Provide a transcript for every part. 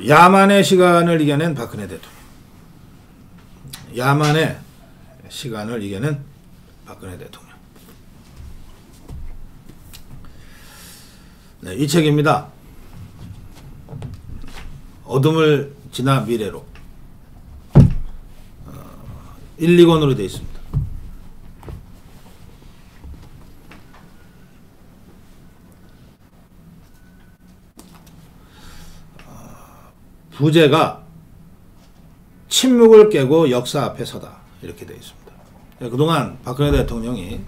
야만의 시간을 이겨낸 박근혜 대통령. 야만의 시간을 이겨낸 박근혜 대통령. 네, 이 책입니다. 어둠을 지나 미래로 1, 2권으로 되어 있습니다. 부제가 침묵을 깨고 역사 앞에 서다 이렇게 되어 있습니다. 그동안 박근혜 대통령이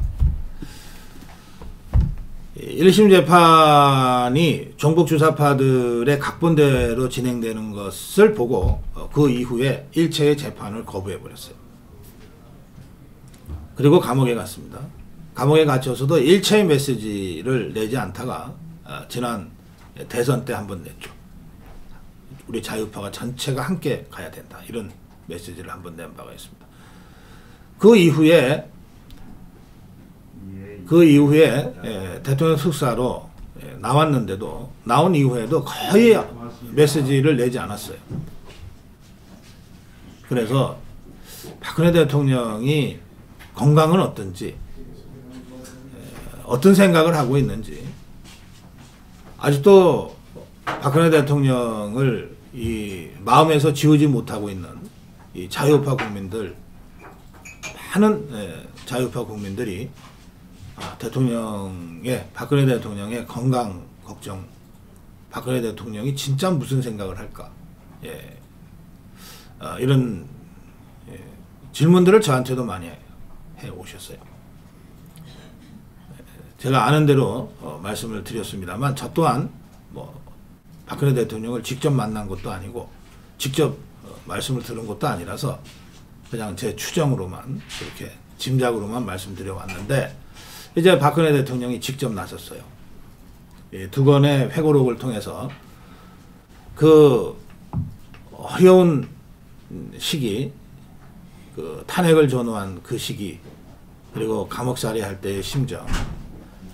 1심 재판이 종북주사파들의 각본대로 진행되는 것을 보고 그 이후에 일체의 재판을 거부해버렸어요. 그리고 감옥에 갔습니다. 감옥에 갇혀서도 일체의 메시지를 내지 않다가 지난 대선 때 한번 냈죠. 우리 자유파가 전체가 함께 가야 된다. 이런 메시지를 한번 낸 바가 있습니다. 그 이후에 대통령 특사로 나왔는데도 나온 이후에도 거의 메시지를 내지 않았어요. 그래서 박근혜 대통령이 건강은 어떤지, 어떤 생각을 하고 있는지, 아직도 박근혜 대통령을 이 마음에서 지우지 못하고 있는 이 자유파 국민들, 많은 자유파 국민들이 박근혜 대통령의 건강 걱정, 박근혜 대통령이 진짜 무슨 생각을 할까, 이런 질문들을 저한테도 많이 해 오셨어요. 제가 아는 대로 말씀을 드렸습니다만, 저 또한 박근혜 대통령을 직접 만난 것도 아니고 직접 말씀을 들은 것도 아니라서 그냥 제 추정으로만, 그렇게 짐작으로만 말씀드려 왔는데, 이제 박근혜 대통령이 직접 나섰어요. 두 건의 회고록을 통해서 그 어려운 시기, 그 탄핵을 전후한 그 시기, 그리고 감옥살이 할 때의 심정,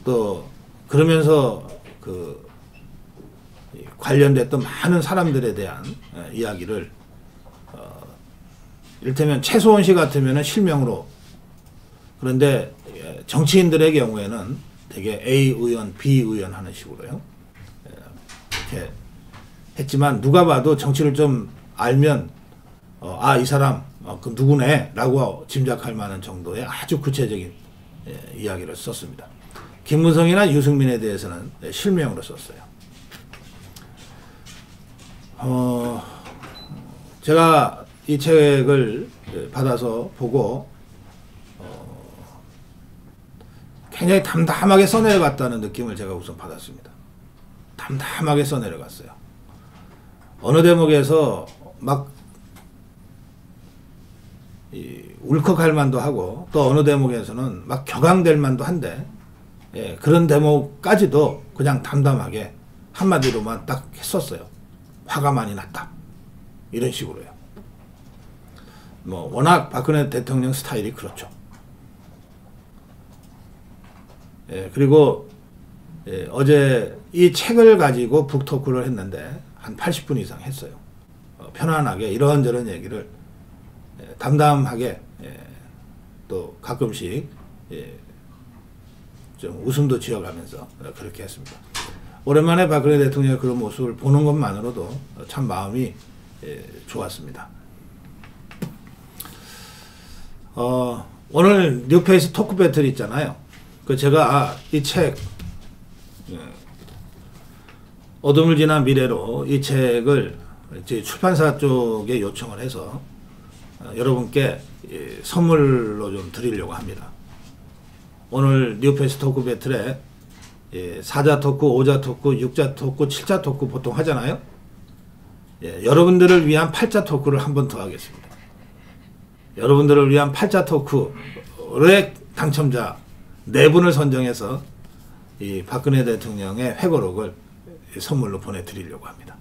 또 그러면서 그 관련됐던 많은 사람들에 대한 이야기를 이를테면 최소원 씨 같으면 실명으로, 그런데 정치인들의 경우에는 되게 A 의원, B 의원 하는 식으로요. 이렇게 했지만 누가 봐도 정치를 좀 알면 이 사람 그 누구네 라고 짐작할 만한 정도의 아주 구체적인 이야기를 썼습니다. 김무성이나 유승민에 대해서는 실명으로 썼어요. 제가 이 책을 받아서 보고 굉장히 담담하게 써내려갔다는 느낌을 제가 우선 받았습니다. 담담하게 써내려갔어요. 어느 대목에서 막 울컥할 만도 하고, 또 어느 대목에서는 막 격앙될 만도 한데, 그런 대목까지도 그냥 담담하게 한마디로만 딱 했었어요. 화가 많이 났다. 이런 식으로요. 워낙 박근혜 대통령 스타일이 그렇죠. 그리고 어제 이 책을 가지고 북토크를 했는데 한 80분 이상 했어요. 편안하게 이런저런 얘기를 담담하게, 또 가끔씩 좀 웃음도 지어가면서 그렇게 했습니다. 오랜만에 박근혜 대통령의 그런 모습을 보는 것만으로도 참 마음이 좋았습니다. 오늘 뉴페이스 토크 배틀 있잖아요. 제가 이 책, 어둠을 지난 미래로, 이 책을 이제 출판사 쪽에 요청을 해서 여러분께 선물로 좀 드리려고 합니다. 오늘 뉴페이스 토크 배틀에 4자 토크, 5자 토크, 6자 토크, 7자 토크 보통 하잖아요. 여러분들을 위한 8자 토크를 한 번 더 하겠습니다. 여러분들을 위한 8자 토크의 당첨자 4분을 선정해서 이 박근혜 대통령의 회고록을 선물로 보내드리려고 합니다.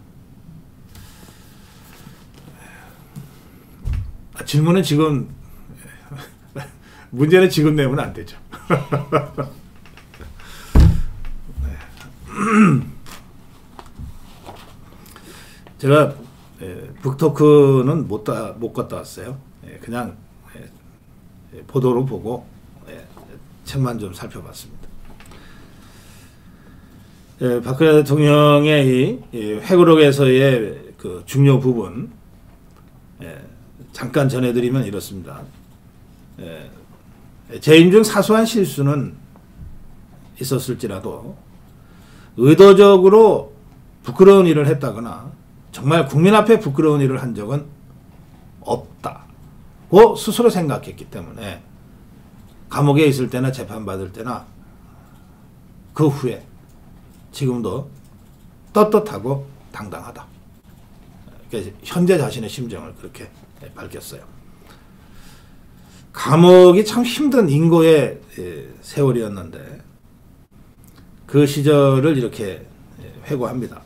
질문은 지금, 문제는 지금 내면 안 되죠. 제가 북토크는 못 갔다 왔어요. 그냥 보도로 보고 책만 좀 살펴봤습니다. 박근혜 대통령의 이 회고록에서의 그 중요 부분 잠깐 전해드리면 이렇습니다. 재임 중 사소한 실수는 있었을지라도 의도적으로 부끄러운 일을 했다거나 정말 국민 앞에 부끄러운 일을 한 적은 없다고 스스로 생각했기 때문에 감옥에 있을 때나 재판받을 때나 그 후에 지금도 떳떳하고 당당하다. 현재 자신의 심정을 그렇게 밝혔어요. 감옥이 참 힘든 인고의 세월이었는데 그 시절을 이렇게 회고합니다.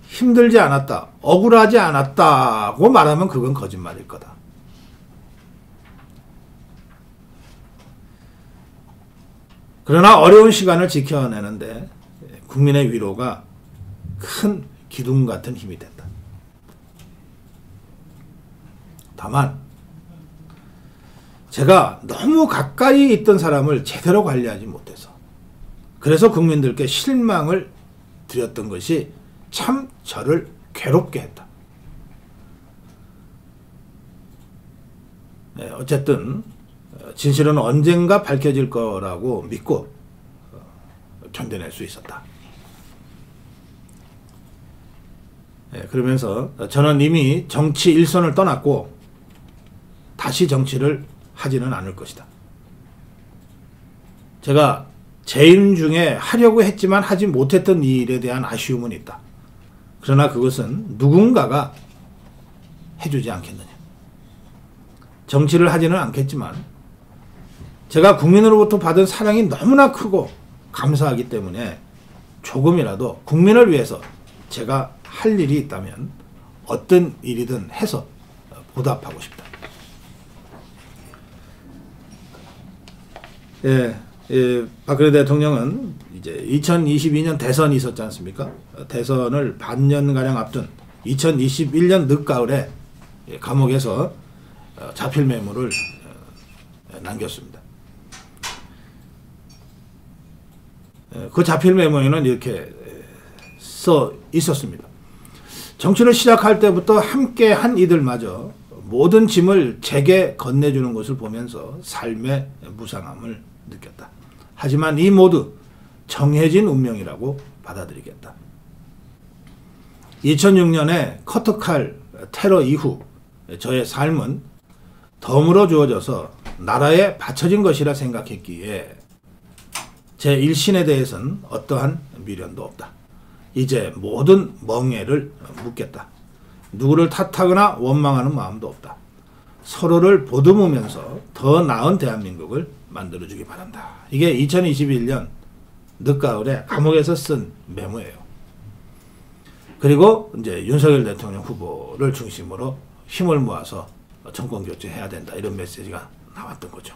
힘들지 않았다, 억울하지 않았다고 말하면 그건 거짓말일 거다. 그러나 어려운 시간을 지켜내는데 국민의 위로가 큰 기둥 같은 힘이 된다. 다만 제가 너무 가까이 있던 사람을 제대로 관리하지 못해서 그래서 국민들께 실망을 드렸던 것이 참 저를 괴롭게 했다. 어쨌든 진실은 언젠가 밝혀질 거라고 믿고 견뎌낼 수 있었다. 그러면서 저는 이미 정치 일선을 떠났고 다시 정치를 하지는 않을 것이다. 제가 재임 중에 하려고 했지만 하지 못했던 일에 대한 아쉬움은 있다. 그러나 그것은 누군가가 해주지 않겠느냐. 정치를 하지는 않겠지만 제가 국민으로부터 받은 사랑이 너무나 크고 감사하기 때문에 조금이라도 국민을 위해서 제가 할 일이 있다면 어떤 일이든 해서 보답하고 싶다. 박근혜 대통령은 이제 2022년 대선이 있었지 않습니까? 대선을 반년가량 앞둔 2021년 늦가을에 감옥에서 자필 메모를 남겼습니다. 그 자필 메모에는 이렇게 써 있었습니다. 정치를 시작할 때부터 함께 한 이들마저 모든 짐을 제게 건네주는 것을 보면서 삶의 무상함을 느꼈다. 하지만 이 모두 정해진 운명이라고 받아들이겠다. 2006년에 커터칼 테러 이후 저의 삶은 덤으로 주어져서 나라에 바쳐진 것이라 생각했기에 제 일신에 대해서는 어떠한 미련도 없다. 이제 모든 멍해를 묻겠다. 누구를 탓하거나 원망하는 마음도 없다. 서로를 보듬으면서 더 나은 대한민국을 만들어주기 바란다. 이게 2021년 늦가을에 감옥에서 쓴 메모예요. 그리고 이제 윤석열 대통령 후보를 중심으로 힘을 모아서 정권 교체해야 된다. 이런 메시지가 나왔던 거죠.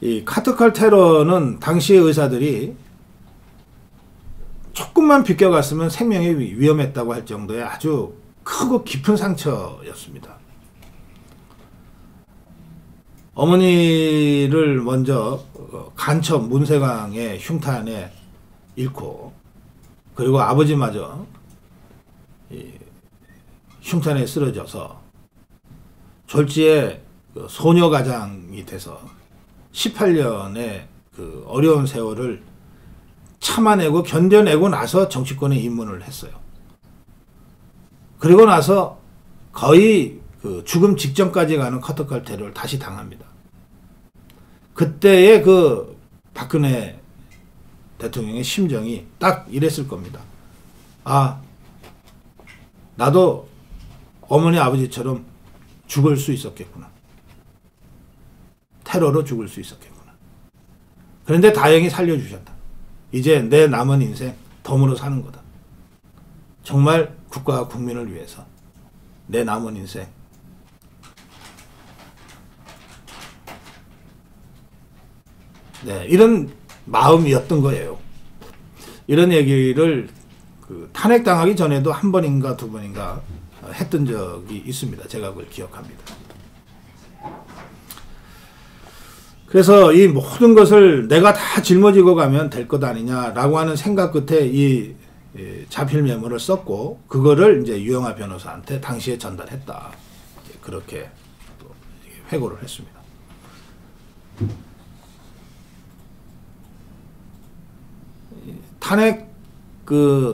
이 카트칼 테러는 당시의 의사들이 조금만 비껴갔으면 생명이 위험했다고 할 정도의 아주 크고 깊은 상처였습니다. 어머니를 먼저 간첩 문세광의 흉탄에 잃고 그리고 아버지마저 흉탄에 쓰러져서 졸지에 소녀가장이 돼서 18년의 그 어려운 세월을 참아내고 견뎌내고 나서 정치권에 입문을 했어요. 그리고 나서 거의 그 죽음 직전까지 가는 커터칼 테러를 다시 당합니다. 그때의 그 박근혜 대통령의 심정이 딱 이랬을 겁니다. 아, 나도 어머니 아버지처럼 죽을 수 있었겠구나. 테러로 죽을 수 있었겠구나. 그런데 다행히 살려주셨다. 이제 내 남은 인생 덤으로 사는 거다. 정말 국가와 국민을 위해서 내 남은 인생 이런 마음이었던 거예요. 이런 얘기를 그 탄핵당하기 전에도 한 번인가 두 번인가 했던 적이 있습니다. 제가 그걸 기억합니다. 그래서 이 모든 것을 내가 다 짊어지고 가면 될 것 아니냐라고 하는 생각 끝에 이 자필 메모를 썼고, 그거를 이제 유영하 변호사한테 당시에 전달했다. 그렇게 또 회고를 했습니다.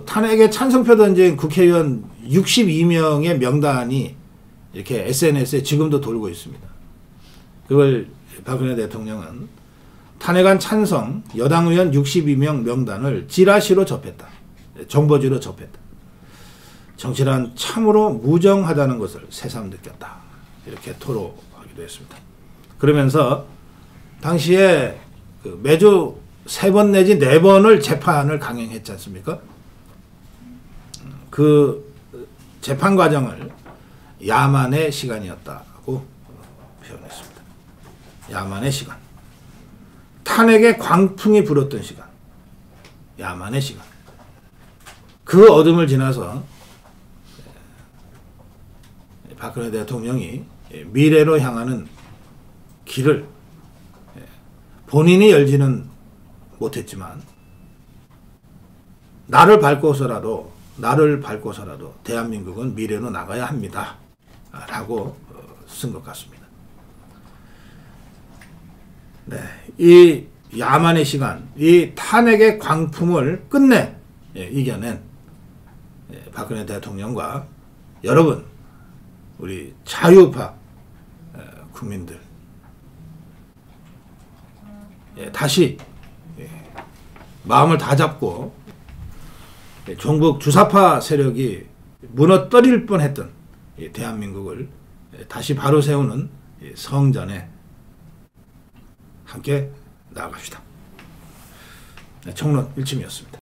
탄핵에 찬성표 던진 국회의원 62명의 명단이 이렇게 SNS에 지금도 돌고 있습니다. 그걸 박근혜 대통령은 탄핵안 찬성 여당 의원 62명 명단을 찌라시로 접했다. 정보지로 접했다. 정치란 참으로 무정하다는 것을 새삼 느꼈다. 이렇게 토로하기도 했습니다. 그러면서 당시에 매주 3번 내지 4번을 재판을 강행했지 않습니까? 그 재판 과정을 야만의 시간이었다고 표현했습니다. 야만의 시간. 탄핵의 광풍이 불었던 시간. 야만의 시간. 그 어둠을 지나서 박근혜 대통령이 미래로 향하는 길을 본인이 열지는 못했지만 나를 밟고서라도 대한민국은 미래로 나가야 합니다. 라고 쓴 것 같습니다. 네, 이 야만의 시간, 이 탄핵의 광풍을 끝내 이겨낸 박근혜 대통령과 여러분, 우리 자유파 국민들, 다시 마음을 다 잡고 종북 주사파 세력이 무너뜨릴 뻔했던 대한민국을 다시 바로 세우는 성전에 함께 나아갑시다. 청론 1침이었습니다.